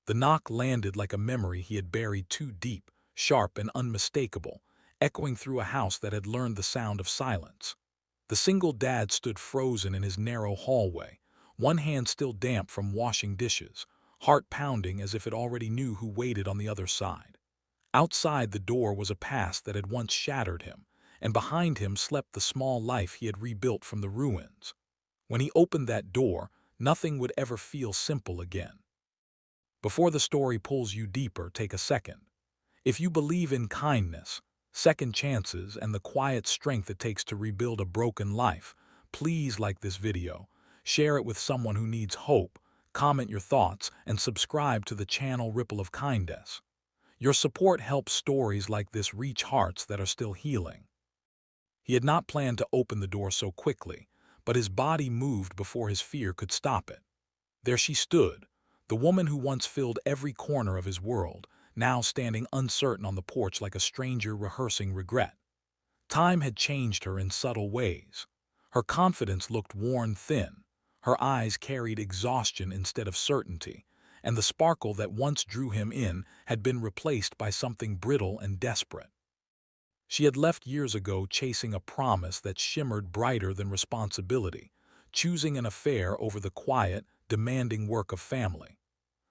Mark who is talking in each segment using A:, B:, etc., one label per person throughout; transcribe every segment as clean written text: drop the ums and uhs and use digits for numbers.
A: The knock landed like a memory he had buried too deep, sharp and unmistakable, echoing through a house that had learned the sound of silence. The single dad stood frozen in his narrow hallway, one hand still damp from washing dishes, heart pounding as if it already knew who waited on the other side. Outside the door was a past that had once shattered him, and behind him slept the small life he had rebuilt from the ruins. When he opened that door, nothing would ever feel simple again. Before the story pulls you deeper, take a second. If you believe in kindness, second chances, and the quiet strength it takes to rebuild a broken life, please like this video, share it with someone who needs hope, comment your thoughts, and subscribe to the channel Ripple of Kindness. Your support helps stories like this reach hearts that are still healing. He had not planned to open the door so quickly, but his body moved before his fear could stop it. There she stood, the woman who once filled every corner of his world, now standing uncertain on the porch like a stranger rehearsing regret. Time had changed her in subtle ways. Her confidence looked worn thin, her eyes carried exhaustion instead of certainty, and the sparkle that once drew him in had been replaced by something brittle and desperate. She had left years ago chasing a promise that shimmered brighter than responsibility, choosing an affair over the quiet, demanding work of family.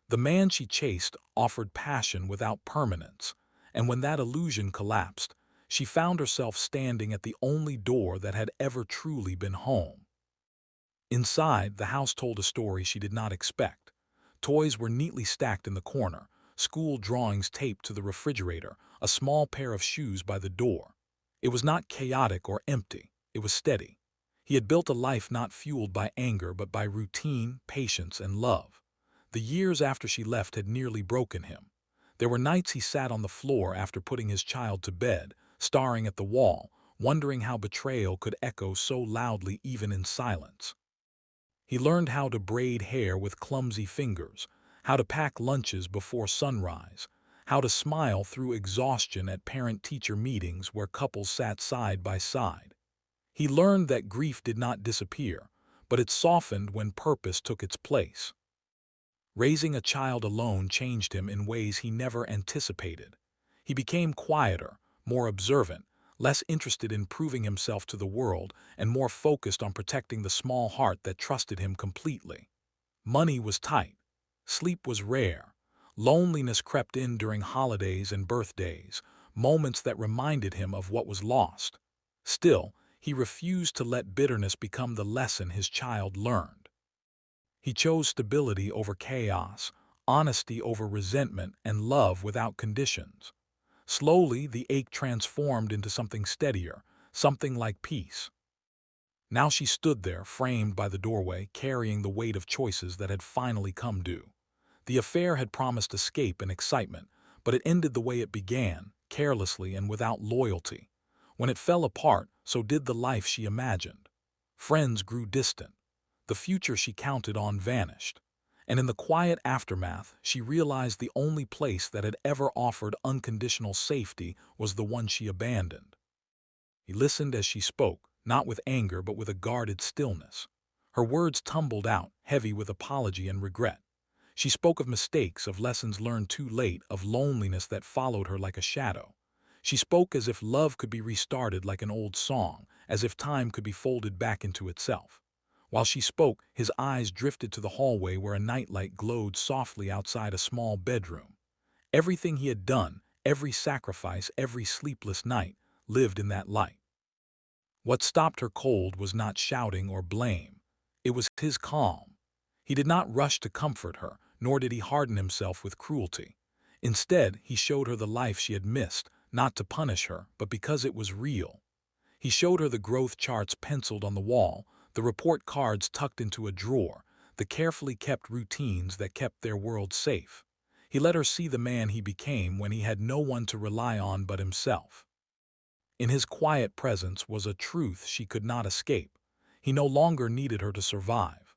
A: The man she chased offered passion without permanence, and when that illusion collapsed, she found herself standing at the only door that had ever truly been home. Inside, the house told a story she did not expect. Toys were neatly stacked in the corner, school drawings taped to the refrigerator, a small pair of shoes by the door. It was not chaotic or empty, it was steady. He had built a life not fueled by anger but by routine, patience, and love. The years after she left had nearly broken him. There were nights he sat on the floor after putting his child to bed, staring at the wall, wondering how betrayal could echo so loudly even in silence. He learned how to braid hair with clumsy fingers, how to pack lunches before sunrise, how to smile through exhaustion at parent-teacher meetings where couples sat side by side. He learned that grief did not disappear, but it softened when purpose took its place. Raising a child alone changed him in ways he never anticipated. He became quieter, more observant, less interested in proving himself to the world, and more focused on protecting the small heart that trusted him completely. Money was tight. Sleep was rare. Loneliness crept in during holidays and birthdays, moments that reminded him of what was lost. Still, he refused to let bitterness become the lesson his child learned. He chose stability over chaos, honesty over resentment, and love without conditions. Slowly, the ache transformed into something steadier, something like peace. Now she stood there, framed by the doorway, carrying the weight of choices that had finally come due. The affair had promised escape and excitement, but it ended the way it began, carelessly and without loyalty. When it fell apart, so did the life she imagined. Friends grew distant. The future she counted on vanished. And in the quiet aftermath, she realized the only place that had ever offered unconditional safety was the one she abandoned. He listened as she spoke, not with anger but with a guarded stillness. Her words tumbled out, heavy with apology and regret. She spoke of mistakes, of lessons learned too late, of loneliness that followed her like a shadow. She spoke as if love could be restarted like an old song, as if time could be folded back into itself. While she spoke, his eyes drifted to the hallway where a nightlight glowed softly outside a small bedroom. Everything he had done, every sacrifice, every sleepless night, lived in that light. What stopped her cold was not shouting or blame. It was his calm. He did not rush to comfort her, nor did he harden himself with cruelty. Instead, he showed her the life she had missed, not to punish her, but because it was real. He showed her the growth charts penciled on the wall, the report cards tucked into a drawer, the carefully kept routines that kept their world safe. He let her see the man he became when he had no one to rely on but himself. In his quiet presence was a truth she could not escape. He no longer needed her to survive.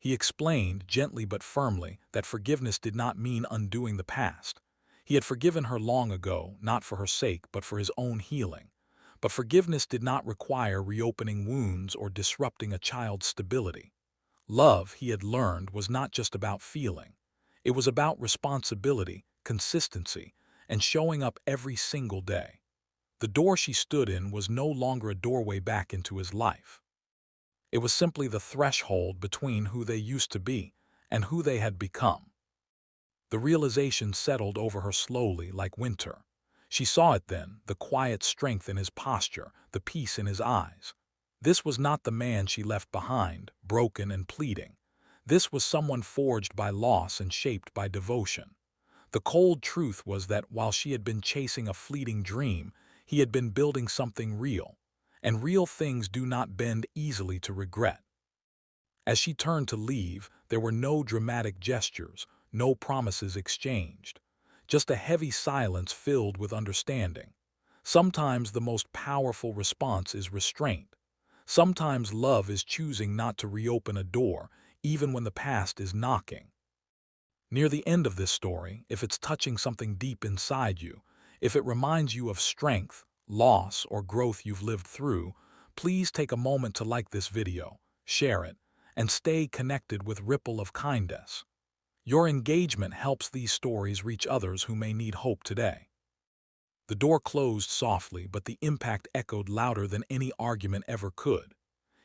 A: He explained, gently but firmly, that forgiveness did not mean undoing the past. He had forgiven her long ago, not for her sake, but for his own healing. But forgiveness did not require reopening wounds or disrupting a child's stability. Love, he had learned, was not just about feeling. It was about responsibility, consistency, and showing up every single day. The door she stood in was no longer a doorway back into his life. It was simply the threshold between who they used to be and who they had become. The realization settled over her slowly like winter. She saw it then, the quiet strength in his posture, the peace in his eyes. This was not the man she left behind, broken and pleading. This was someone forged by loss and shaped by devotion. The cold truth was that while she had been chasing a fleeting dream, he had been building something real. And real things do not bend easily to regret. As she turned to leave, there were no dramatic gestures, no promises exchanged. Just a heavy silence filled with understanding. Sometimes the most powerful response is restraint. Sometimes love is choosing not to reopen a door, even when the past is knocking. Near the end of this story, if it's touching something deep inside you, if it reminds you of strength, loss, or growth you've lived through, please take a moment to like this video, share it, and stay connected with Ripple of Kindness. Your engagement helps these stories reach others who may need hope today. The door closed softly, but the impact echoed louder than any argument ever could.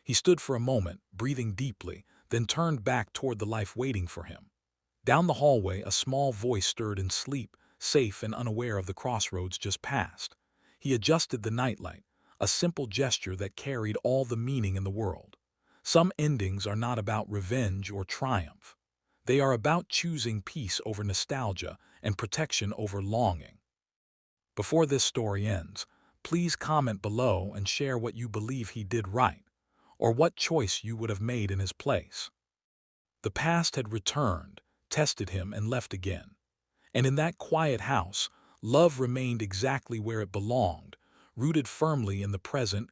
A: He stood for a moment, breathing deeply, then turned back toward the life waiting for him. Down the hallway, a small voice stirred in sleep, safe and unaware of the crossroads just past. He adjusted the nightlight, a simple gesture that carried all the meaning in the world. Some endings are not about revenge or triumph. They are about choosing peace over nostalgia and protection over longing. Before this story ends, please comment below and share what you believe he did right, or what choice you would have made in his place. The past had returned, tested him, and left again. And in that quiet house, love remained exactly where it belonged, rooted firmly in the present,